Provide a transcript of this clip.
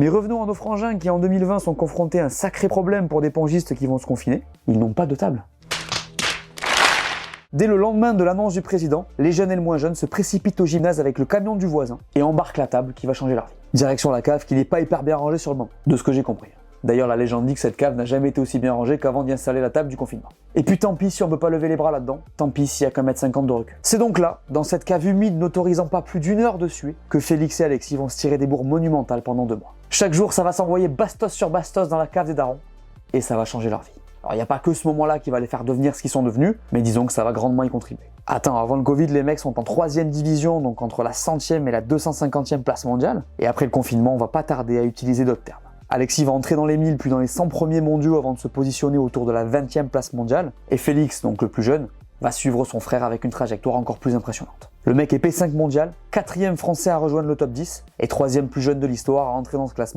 Mais revenons à nos frangins qui en 2020 sont confrontés à un sacré problème pour des pongistes qui vont se confiner. Ils n'ont pas de table. Dès le lendemain de l'annonce du président, les jeunes et le moins jeunes se précipitent au gymnase avec le camion du voisin et embarquent la table qui va changer leur vie. Direction la cave qui n'est pas hyper bien rangée sur le moment, de ce que j'ai compris. D'ailleurs, la légende dit que cette cave n'a jamais été aussi bien rangée qu'avant d'y installer la table du confinement. Et puis tant pis si on peut pas lever les bras là-dedans, tant pis s'il y a qu'un mètre 50 de recul. C'est donc là, dans cette cave humide n'autorisant pas plus d'1 heure de suer, que Félix et Alexis vont se tirer des bourres monumentales pendant 2 mois. Chaque jour, ça va s'envoyer bastos sur bastos dans la cave des darons, et ça va changer leur vie. Alors il n'y a pas que ce moment-là qui va les faire devenir ce qu'ils sont devenus, mais disons que ça va grandement y contribuer. Attends, avant le Covid, les mecs sont en 3e division, donc entre la 100e et la 250e place mondiale, et après le confinement, on va pas tarder à utiliser d'autres termes. Alexis va entrer dans les 1000 puis dans les 100 premiers mondiaux avant de se positionner autour de la 20e place mondiale, et Félix, donc le plus jeune, va suivre son frère avec une trajectoire encore plus impressionnante. Le mec est P5 mondial, 4e français à rejoindre le top 10, et 3e plus jeune de l'histoire à entrer dans ce classement